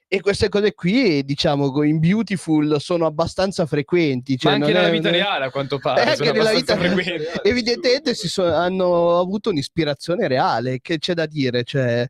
e queste cose qui, diciamo, in Beautiful sono abbastanza frequenti. Cioè, ma anche non nella è... vita reale, a quanto pare, sono nella vita frequenti. evidentemente hanno avuto un'ispirazione reale, che c'è da dire, cioè...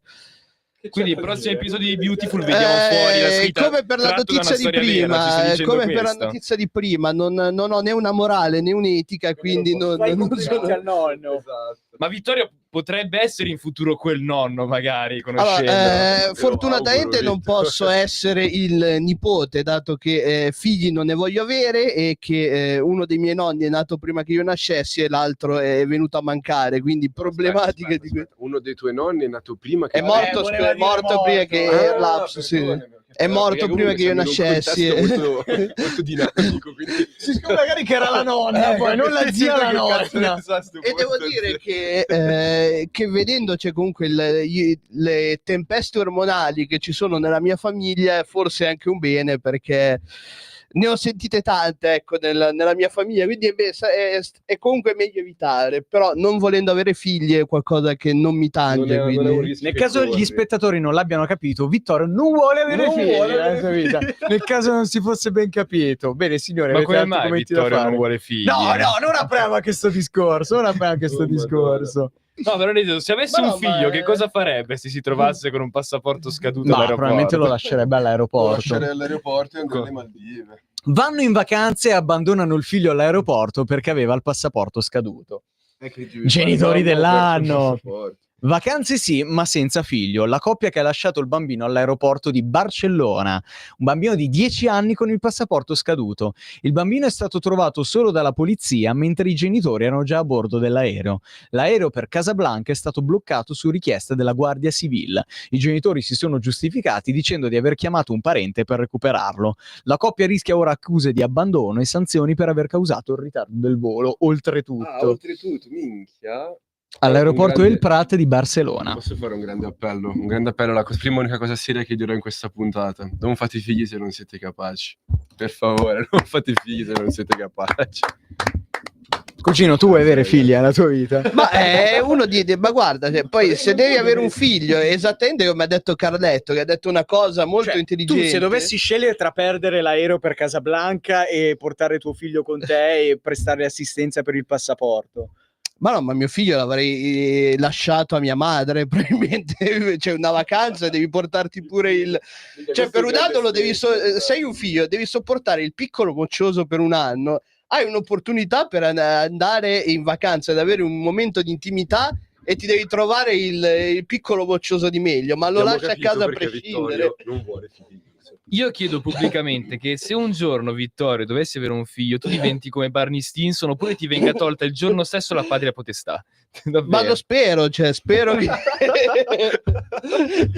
Quindi il prossimo episodio di Beautiful vediamo fuori la scritta come per la notizia di prima, per la notizia di prima, non ho né una morale né un'etica, quindi non sono... al nonno. Esatto. Ma Vittorio potrebbe essere in futuro quel nonno, magari, conoscendo. Allora, fortunatamente non posso essere il nipote, dato che figli non ne voglio avere e che uno dei miei nonni è nato prima che io nascessi e l'altro è venuto a mancare, quindi problematiche aspetta. Uno dei tuoi nonni è nato prima che... È morto prima che... lapsus, sì. È morto prima che io nascessi. Molto dinamico, quindi... Si scopre magari che era la nonna, poi non la zia, la nonna. E devo dire che vedendo c'è comunque le tempeste ormonali che ci sono nella mia famiglia, forse è anche un bene, perché ne ho sentite tante, ecco, nella mia famiglia, quindi è comunque meglio evitare, però non volendo avere figli è qualcosa che non mi tange. Nel caso gli spettatori non l'abbiano capito, Vittorio non vuole avere figli nella sua vita. Nel caso non si fosse ben capito. Bene, signore, ma come mai Vittorio non vuole figli? No, non apriamo a questo discorso, No, però se avesse un figlio, che cosa farebbe se si trovasse con un passaporto scaduto all'aeroporto? Probabilmente lo lascerebbe all'aeroporto. Lo lascerei all'aeroporto e andare alle Maldive. Vanno in vacanze e abbandonano il figlio all'aeroporto perché aveva il passaporto scaduto. Genitori dell'anno. Vacanze sì, ma senza figlio. La coppia che ha lasciato il bambino all'aeroporto di Barcellona. Un bambino di 10 anni con il passaporto scaduto. Il bambino è stato trovato solo dalla polizia, mentre i genitori erano già a bordo dell'aereo. L'aereo per Casablanca è stato bloccato su richiesta della Guardia Civile. I genitori si sono giustificati dicendo di aver chiamato un parente per recuperarlo. La coppia rischia ora accuse di abbandono e sanzioni per aver causato il ritardo del volo. Oltretutto, minchia. all'aeroporto El Prat di Barcellona. Posso fare un grande appello? Un grande appello, la prima unica cosa seria che dirò in questa puntata. Non fate figli se non siete capaci. Per favore, non fate figli se non siete capaci. Cugino, tu vuoi avere figli nella tua vita? Ma uno ma guarda, cioè, poi se devi avere un figlio, esattamente come ha detto Carletto, che ha detto una cosa molto intelligente. Tu se dovessi scegliere tra perdere l'aereo per Casablanca e portare tuo figlio con te e prestare assistenza per il passaporto. Ma no, ma mio figlio l'avrei lasciato a mia madre, probabilmente. C'è una vacanza, devi portarti pure il... Cioè, per un anno lo devi sei un figlio, devi sopportare il piccolo moccioso per un anno. Hai un'opportunità per andare in vacanza ed avere un momento di intimità e ti devi trovare il piccolo moccioso di meglio, ma lo lascia a casa a prescindere. Non vuole figli. Io chiedo pubblicamente che se un giorno Vittorio dovesse avere un figlio, tu diventi come Barney Stinson oppure ti venga tolta il giorno stesso la patria potestà. Ma lo spero, cioè spero che...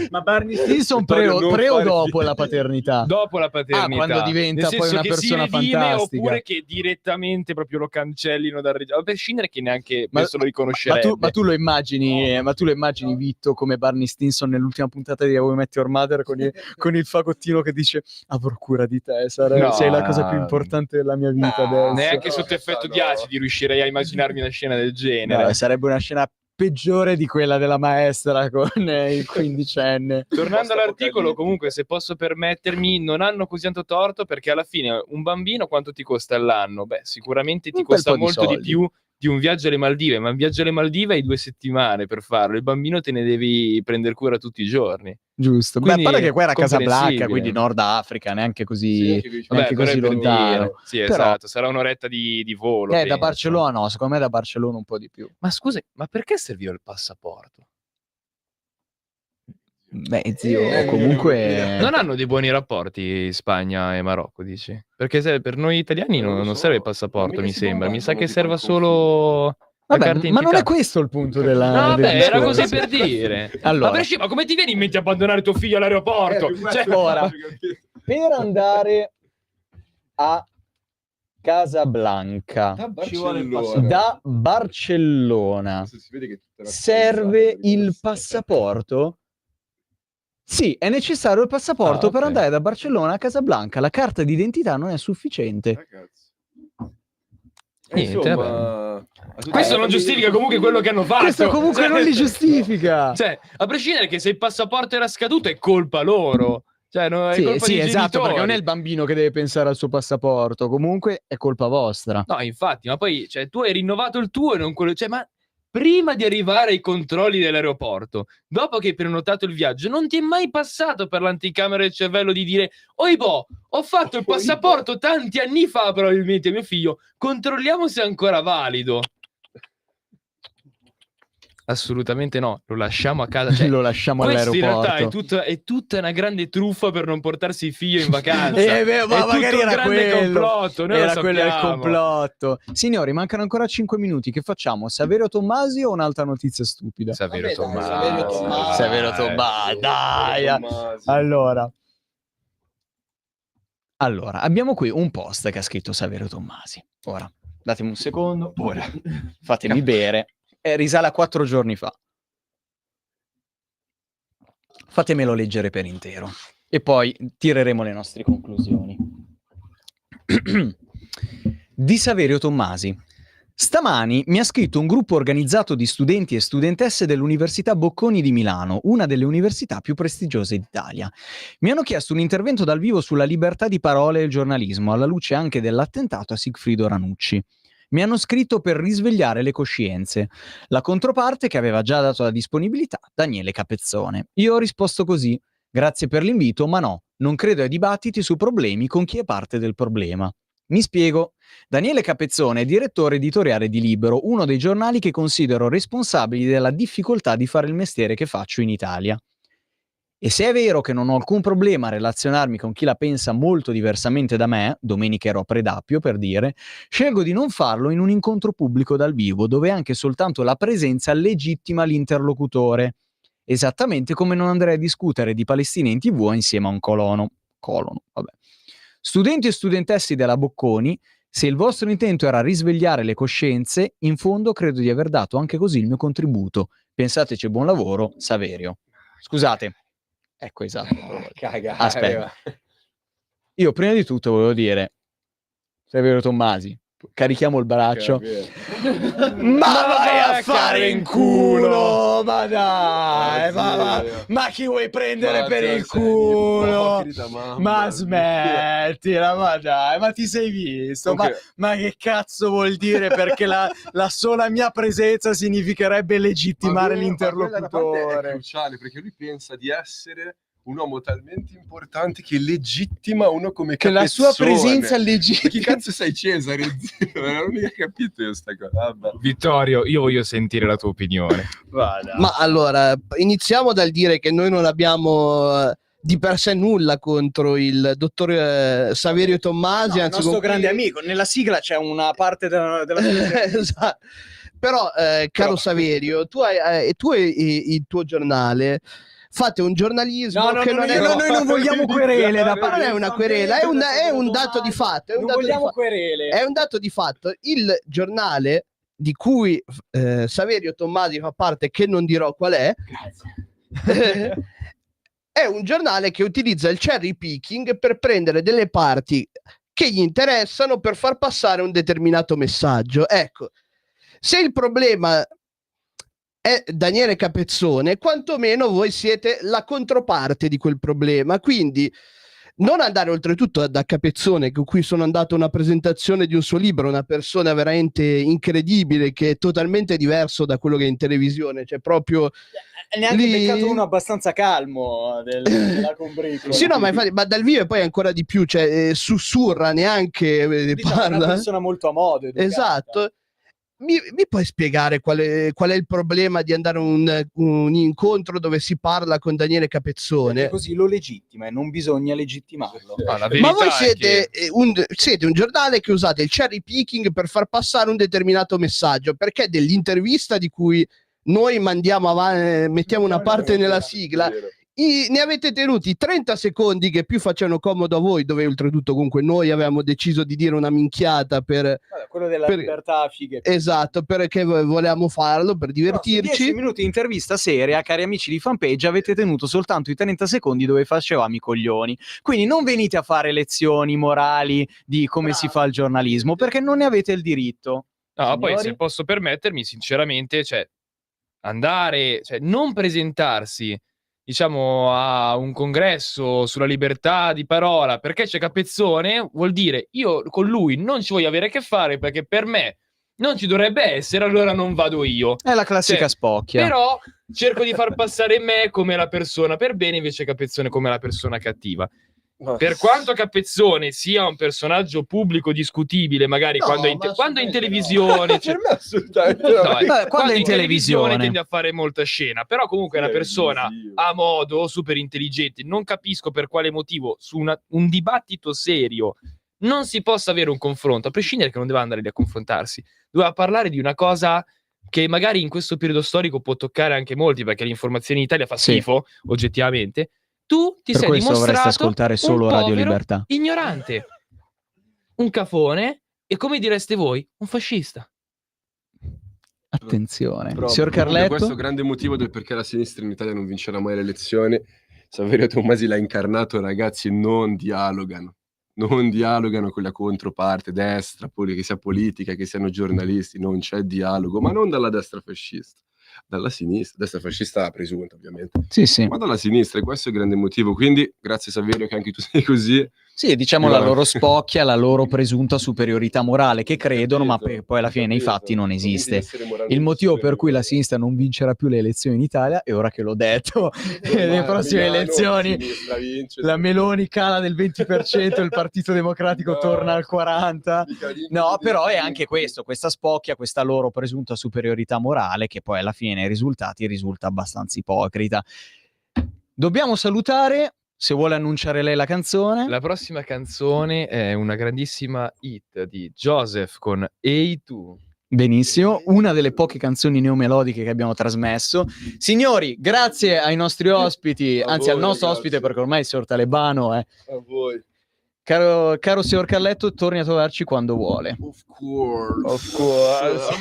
Ma Barney Stinson pre o dopo la paternità? Dopo la paternità. Quando diventa nel poi senso una che persona si redime, fantastica. oppure che direttamente proprio lo cancellino dal registro. A prescindere che neanche penso lo Ma riconoscerebbe. tu lo immagini, Vitto come Barney Stinson nell'ultima puntata di How I Met Your Mother con il fagottino che dice avrò cura di te, sei la cosa più importante della mia vita adesso. Neanche sotto effetto di acidi riuscirei a immaginarmi una scena del genere. No, sarebbe una scena peggiore di quella della maestra con il quindicenne. Tornando all'articolo, comunque, se posso permettermi, non hanno così tanto torto, perché alla fine un bambino quanto ti costa all'anno? Beh, sicuramente ti costa molto di più di un viaggio alle Maldive, ma un viaggio alle Maldive hai 2 settimane per farlo, il bambino te ne devi prendere cura tutti i giorni. Giusto. Quindi beh, a parte che qua era Casablanca, comprensibile. quindi Nord Africa, neanche così, Vabbè, neanche però così è per lontano. dire. Sì, Però, esatto, sarà un'oretta di volo. da penso. Barcellona no, secondo me da Barcellona un po' di più. Ma scusa, ma perché serviva il passaporto? Beh, zio, comunque... Non hanno dei buoni rapporti Spagna e Marocco, dici? Perché per noi italiani non serve il passaporto, mi sembra. Mi sa che serva solo... Vabbè, ma non è questo il punto della... No, del vabbè, era discorso. così per dire. Allora. Ma come ti viene in mente abbandonare tuo figlio all'aeroporto? Ora, per andare a Casablanca da Barcellona serve il passaporto? Sì, è necessario il passaporto per andare da Barcellona a Casablanca. La carta d'identità non è sufficiente. Niente, vabbè. Questo non giustifica comunque quello che hanno fatto. Questo comunque non li giustifica. Cioè, a prescindere che se il passaporto era scaduto è colpa loro. Cioè, no, è colpa sì, dei esatto, genitori. perché non è il bambino che deve pensare al suo passaporto. Comunque è colpa vostra. No, infatti, ma poi cioè, tu hai rinnovato il tuo e non quello... Cioè, ma prima di arrivare ai controlli dell'aeroporto, dopo che hai prenotato il viaggio, non ti è mai passato per l'anticamera del cervello di dire «Oibo, ho fatto il passaporto tanti anni fa probabilmente, mio figlio, controlliamo se è ancora valido». Assolutamente no, lo lasciamo a casa. Cioè, lo lasciamo questo all'aeroporto. in realtà è tutta una grande truffa per non portarsi il figlio in vacanza. Ma è magari tutto un era grande quello. complotto. Noi Era lo quello il sappiamo. complotto. Signori, mancano ancora 5 minuti. Che facciamo? Saverio Tommasi o un'altra notizia stupida? Saverio Tommasi. Saverio Tommasi, dai. Allora, abbiamo qui un post che ha scritto Saverio Tommasi. Ora, datemi un secondo. Ora, fatemi bere. Risale a 4 giorni fa. Fatemelo leggere per intero e poi tireremo le nostre conclusioni. Di Saverio Tommasi. Stamani mi ha scritto un gruppo organizzato di studenti e studentesse dell'Università Bocconi di Milano, una delle università più prestigiose d'Italia. Mi hanno chiesto un intervento dal vivo sulla libertà di parola e il giornalismo, alla luce anche dell'attentato a Sigfrido Ranucci. Mi hanno scritto per risvegliare le coscienze. La controparte, che aveva già dato la disponibilità, Daniele Capezzone. Io ho risposto così: grazie per l'invito, ma no, non credo ai dibattiti su problemi con chi è parte del problema. Mi spiego. Daniele Capezzone è direttore editoriale di Libero, uno dei giornali che considero responsabili della difficoltà di fare il mestiere che faccio in Italia. E se è vero che non ho alcun problema a relazionarmi con chi la pensa molto diversamente da me, domenica ero a Predappio per dire, scelgo di non farlo in un incontro pubblico dal vivo, dove anche soltanto la presenza legittima l'interlocutore. Esattamente come non andrei a discutere di Palestina in TV insieme a un colono, vabbè. Studenti e studentesse della Bocconi, se il vostro intento era risvegliare le coscienze, in fondo credo di aver dato anche così il mio contributo. Pensateci, buon lavoro, Saverio. Scusate. Ecco, esatto. Aspetta. Io prima di tutto volevo dire, Saverio Tommasi, carichiamo il braccio. Ma vai a fare in culo! Ma dai! Ma chi vuoi prendere per il culo? Ma smettila, ma dai! Ma ti sei visto? Ma che cazzo vuol dire? Perché la sola mia presenza significherebbe legittimare l'interlocutore. È cruciale, perché lui pensa di essere un uomo talmente importante che legittima uno come che Capezzone. la sua presenza legittima. Chi cazzo sei, Cesare? Zio? Non ho mica capito io sta cosa. Vabbè. Vittorio, io voglio sentire la tua opinione. Vada. Ma allora, iniziamo dal dire che noi non abbiamo di per sé nulla contro il dottor Saverio Tommasi, No, anzi, il nostro grande amico. Nella sigla c'è una parte della esatto. Però, caro Saverio, tu e il tuo giornale fate un giornalismo che non è... Noi non vogliamo querele da parte. Non è una querela, è un dato di fatto. Non vogliamo querele. È un dato di fatto. Il giornale di cui Saverio Tommasi fa parte, che non dirò qual è, è un giornale che utilizza il cherry picking per prendere delle parti che gli interessano per far passare un determinato messaggio. Ecco, se il problema è Daniele Capezzone, quantomeno voi siete la controparte di quel problema, quindi non andare oltretutto da Capezzone, con cui sono andato a una presentazione di un suo libro, una persona veramente incredibile, che è totalmente diverso da quello che è in televisione, cioè proprio neanche beccato uno abbastanza calmo della combricola. Sì, no, ma infatti, ma dal vivo poi ancora di più, cioè sussurra, neanche diciamo, parla. È una persona molto a modo, educata. Esatto. Mi puoi spiegare qual è il problema di andare a un incontro dove si parla con Daniele Capezzone? Perché così lo legittima e non bisogna legittimarlo. Ma voi siete un giornale che usate il cherry picking per far passare un determinato messaggio, perché dell'intervista di cui noi mandiamo avanti, mettiamo una parte nella sigla, ne avete tenuti 30 secondi che più facevano comodo a voi, dove oltretutto comunque noi avevamo deciso di dire una minchiata per quello della libertà fighe. Esatto, perché volevamo farlo per divertirci. 10 minuti di intervista seria, cari amici di Fanpage, avete tenuto soltanto i 30 secondi dove facevamo i coglioni. Quindi non venite a fare lezioni morali di come si fa il giornalismo, perché non ne avete il diritto. No, poi se posso permettermi, sinceramente, cioè andare, cioè non presentarsi, diciamo, a un congresso sulla libertà di parola perché c'è Capezzone, vuol dire io con lui non ci voglio avere a che fare, perché per me non ci dovrebbe essere, allora non vado io. È la classica spocchia. Però cerco di far passare me come la persona per bene, invece Capezzone come la persona cattiva. Per quanto Capezzone sia un personaggio pubblico discutibile, magari quando è in televisione, Per me assolutamente quando è in televisione tende a fare molta scena, però comunque è una persona a modo, super intelligente. Non capisco per quale motivo su un dibattito serio non si possa avere un confronto, a prescindere che non deve andare lì a confrontarsi, doveva parlare di una cosa che magari in questo periodo storico può toccare anche molti, perché l'informazione in Italia fa schifo, oggettivamente. Tu ti sei dimostrato ascoltare solo un Radio povero Libertà, ignorante, un cafone e, come direste voi, un fascista. Attenzione. Signor Carletto? Questo è grande motivo del perché la sinistra in Italia non vincerà mai le elezioni. Saverio Tommasi l'ha incarnato, ragazzi, non dialogano con la controparte destra, che sia politica, che siano giornalisti, non c'è dialogo, ma non dalla destra fascista, dalla sinistra, destra fascista presunta ovviamente, sì, ma dalla sinistra, e questo è il grande motivo. Quindi grazie Saverio che anche tu sei così, Sì, diciamo la loro spocchia, la loro presunta superiorità morale, che credono, ma poi alla fine nei fatti non esiste. Il motivo per cui la sinistra non vincerà più le elezioni in Italia, e ora che l'ho detto, le prossime elezioni la Meloni cala del 20%, il Partito Democratico torna al 40%. No, però è anche questo, questa spocchia, questa loro presunta superiorità morale, che poi alla fine nei risultati risulta abbastanza ipocrita. Dobbiamo salutare. Se vuole annunciare lei la canzone. La prossima canzone è una grandissima hit di Joseph con Hey Tu. Benissimo, una delle poche canzoni neomelodiche che abbiamo trasmesso. Signori, grazie ai nostri ospiti, anzi al nostro ospite, perché ormai il signor Talebano è. A voi. Caro signor Carletto, torni a trovarci quando vuole. Of course. Of course.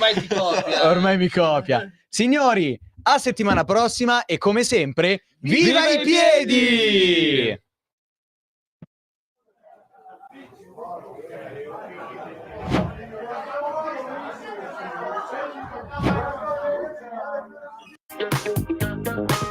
Ormai mi copia. Signori, a settimana prossima e come sempre, viva i piedi! Thank you.